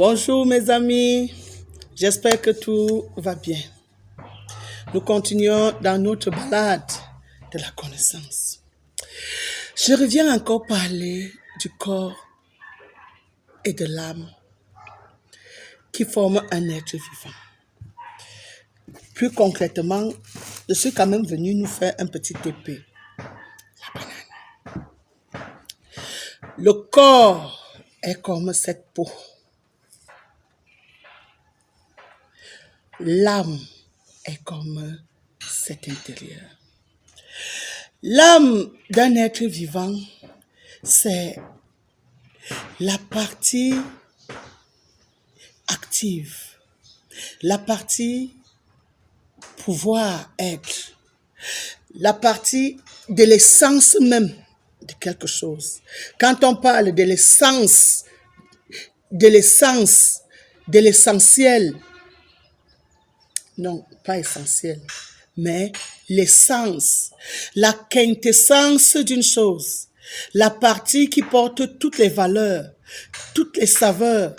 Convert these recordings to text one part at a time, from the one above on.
Bonjour mes amis, j'espère que tout va bien. Nous continuons dans notre balade de la connaissance. Je reviens encore parler du corps et de l'âme qui forment un être vivant. Plus concrètement, je suis quand même venu nous faire un petit épée. La banane. Le corps est comme cette peau. L'âme est comme cet intérieur. L'âme d'un être vivant, c'est la partie active, la partie pouvoir être, la partie de l'essence même de quelque chose. Quand on parle de l'essence, de l'essentiel, non, pas essentiel, mais l'essence, la quintessence d'une chose, la partie qui porte toutes les valeurs, toutes les saveurs,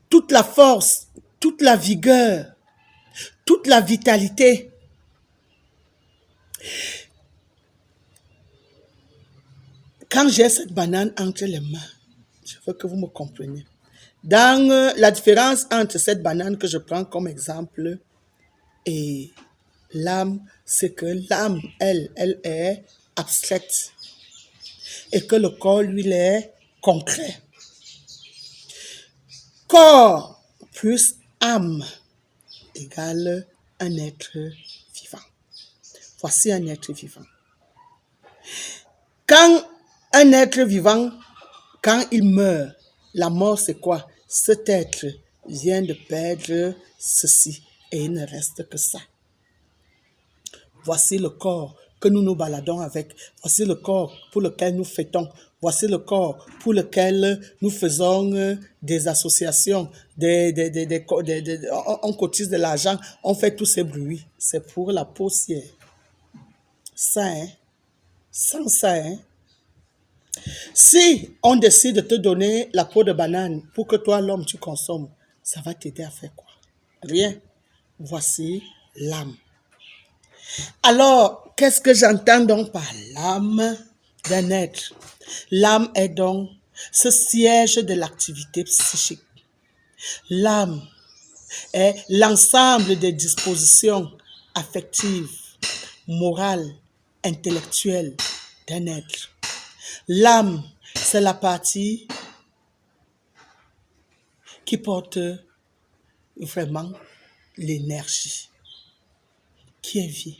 toute la force, toute la vigueur, toute la vitalité. Quand j'ai cette banane entre les mains, je veux que vous me compreniez. Dans la différence entre cette banane que je prends comme exemple et l'âme, c'est que l'âme, elle est abstraite et que le corps, lui, il est concret. Corps plus âme égale un être vivant. Voici un être vivant. Quand un être vivant, quand il meurt, la mort c'est quoi? Cet être vient de perdre ceci et il ne reste que ça. Voici le corps que nous nous baladons avec. Voici le corps pour lequel nous fêtons. Voici le corps pour lequel nous faisons des associations, on cotise de l'argent, on fait tous ces bruits. C'est pour la poussière. Ça, hein? Sans ça, hein? Si on décide de te donner la peau de banane pour que toi, l'homme, tu consommes, ça va t'aider à faire quoi? Rien. Voici l'âme. Alors, qu'est-ce que j'entends donc par l'âme d'un être? L'âme est donc ce siège de l'activité psychique. L'âme est l'ensemble des dispositions affectives, morales, intellectuelles d'un être. L'âme, c'est la partie qui porte vraiment l'énergie, qui est vie.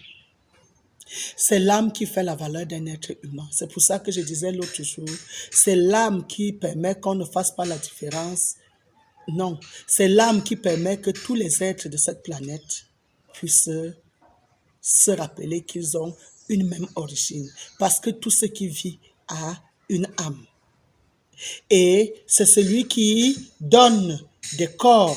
C'est l'âme qui fait la valeur d'un être humain. C'est pour ça que je disais l'autre jour, c'est l'âme qui permet qu'on ne fasse pas la différence. Non, c'est l'âme qui permet que tous les êtres de cette planète puissent se rappeler qu'ils ont une même origine. Parce que tout ce qui vit a une âme. Et c'est celui qui donne des corps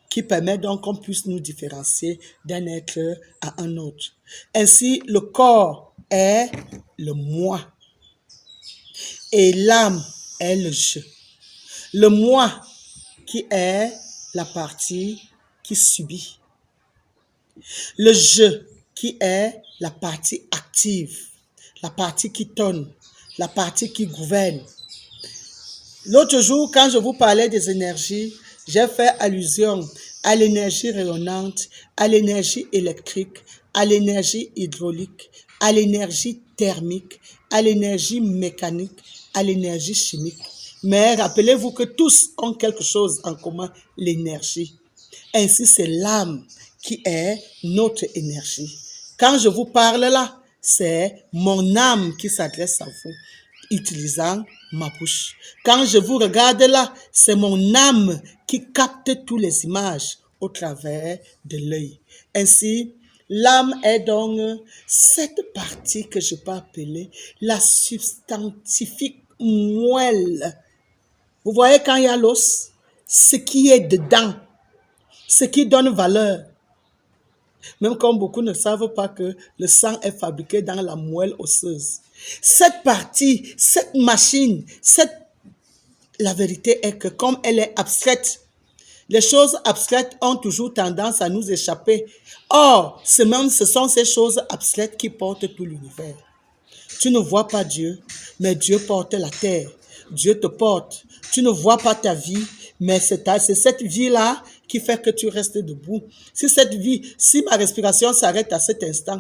qui permet donc qu'on puisse nous différencier d'un être à un autre. Ainsi, le corps est le moi et l'âme est le je. Le moi qui est la partie qui subit. Le je qui est la partie active, la partie qui tonne, la partie qui gouverne. L'autre jour, quand je vous parlais des énergies, j'ai fait allusion à l'énergie rayonnante, à l'énergie électrique, à l'énergie hydraulique, à l'énergie thermique, à l'énergie mécanique, à l'énergie chimique. Mais rappelez-vous que tous ont quelque chose en commun, l'énergie. Ainsi, c'est l'âme qui est notre énergie. Quand je vous parle là, c'est mon âme qui s'adresse à vous, utilisant ma bouche. Quand je vous regarde là, c'est mon âme qui capte toutes les images au travers de l'œil. Ainsi, l'âme est donc cette partie que je peux appeler la substantifique moelle. Vous voyez quand il y a l'os, ce qui est dedans, ce qui donne valeur. Même comme beaucoup ne savent pas que le sang est fabriqué dans la moelle osseuse. Cette partie, cette machine, cette la vérité est que comme elle est abstraite, les choses abstraites ont toujours tendance à nous échapper. Or, ce sont ces choses abstraites qui portent tout l'univers. Tu ne vois pas Dieu, mais Dieu porte la terre. Dieu te porte. Tu ne vois pas ta vie, mais c'est cette vie-là qui fait que tu restes debout. Si ma respiration s'arrête à cet instant,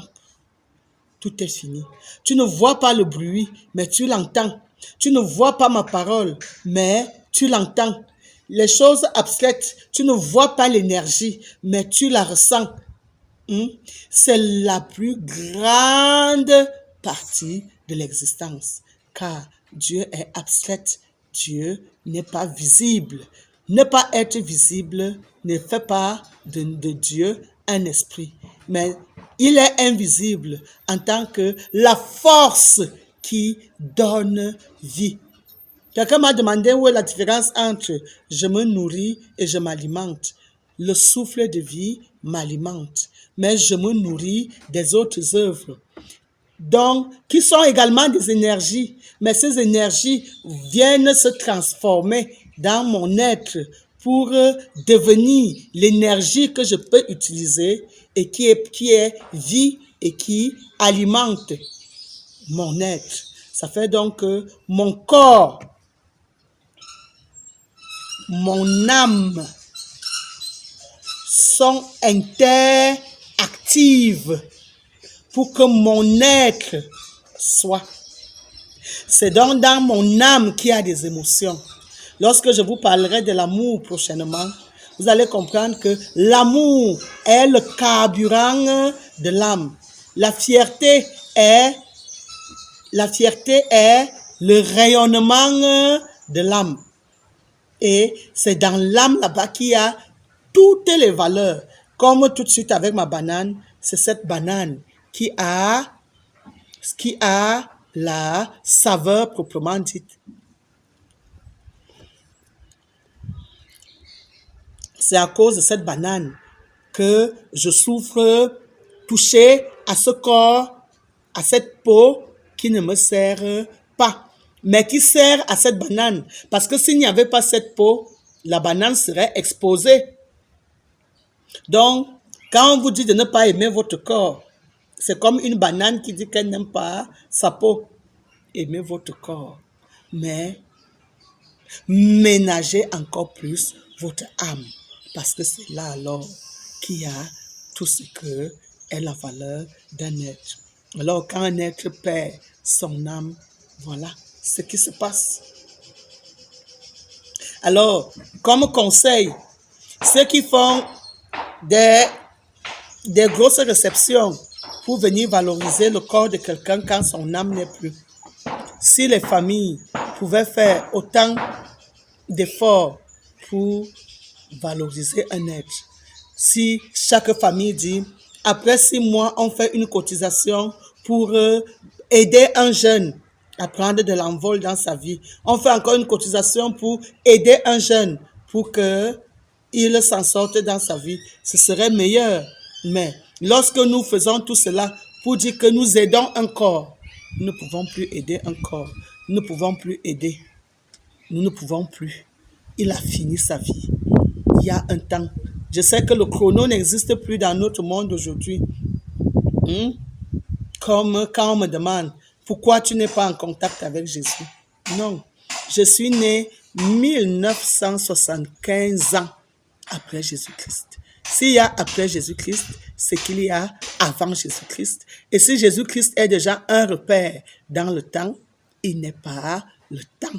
tout est fini. Tu ne vois pas le bruit, mais tu l'entends. Tu ne vois pas ma parole, mais tu l'entends. Les choses abstraites, tu ne vois pas l'énergie, mais tu la ressens. C'est la plus grande partie de l'existence, car Dieu est abstrait, Dieu n'est pas visible. Ne pas être visible ne fait pas de Dieu un esprit, mais il est invisible en tant que la force qui donne vie. Quelqu'un m'a demandé où est la différence entre je me nourris et je m'alimente. Le souffle de vie m'alimente, mais je me nourris des autres œuvres. Donc, qui sont également des énergies, mais ces énergies viennent se transformer dans mon être pour devenir l'énergie que je peux utiliser et qui est vie et qui alimente mon être. Ça fait donc que mon corps, mon âme sont interactives pour que mon être soit. C'est donc dans mon âme qu'il y a des émotions. Lorsque je vous parlerai de l'amour prochainement, vous allez comprendre que l'amour est le carburant de l'âme. La fierté est le rayonnement de l'âme. Et c'est dans l'âme là-bas qu'il y a toutes les valeurs. Comme tout de suite avec ma banane, c'est cette banane qui a la saveur proprement dite. C'est à cause de cette banane que je souffre toucher à ce corps, à cette peau qui ne me sert pas, mais qui sert à cette banane. Parce que s'il n'y avait pas cette peau, la banane serait exposée. Donc, quand on vous dit de ne pas aimer votre corps, c'est comme une banane qui dit qu'elle n'aime pas sa peau. Aimez votre corps, mais ménagez encore plus votre âme, parce que c'est là alors qu'il y a tout ce que est la valeur d'un être. Alors, quand un être perd son âme, voilà ce qui se passe. Alors, comme conseil, ceux qui font des grosses réceptions pour venir valoriser le corps de quelqu'un quand son âme n'est plus. Si les familles pouvaient faire autant d'efforts pour valoriser un être, si chaque famille dit, après 6 mois, on fait une cotisation pour aider un jeune à prendre de l'envol dans sa vie, on fait encore une cotisation pour aider un jeune pour qu'il s'en sorte dans sa vie, ce serait meilleur. Mais lorsque nous faisons tout cela pour dire que nous aidons un corps, nous ne pouvons plus aider un corps. Nous ne pouvons plus aider. Nous ne pouvons plus. Il a fini sa vie. Il y a un temps. Je sais que le chrono n'existe plus dans notre monde aujourd'hui. Comme quand on me demande, pourquoi tu n'es pas en contact avec Jésus? Non. Je suis né 1975 ans après Jésus-Christ. S'il y a après Jésus-Christ, c'est qu'il y a avant Jésus-Christ. Et si Jésus-Christ est déjà un repère dans le temps, il n'est pas le temps.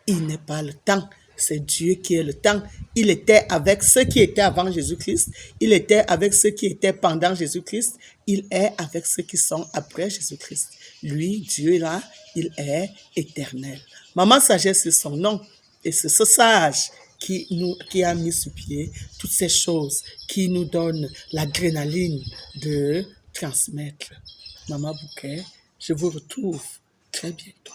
Il n'est pas le temps. C'est Dieu qui est le temps. Il était avec ceux qui étaient avant Jésus-Christ. Il était avec ceux qui étaient pendant Jésus-Christ. Il est avec ceux qui sont après Jésus-Christ. Lui, Dieu là, il est éternel. Maman Sagesse, c'est son nom. Et c'est ce sage qui a mis sur pied toutes ces choses qui nous donnent l'adrénaline de transmettre. Maman Bouquet, je vous retrouve très bientôt.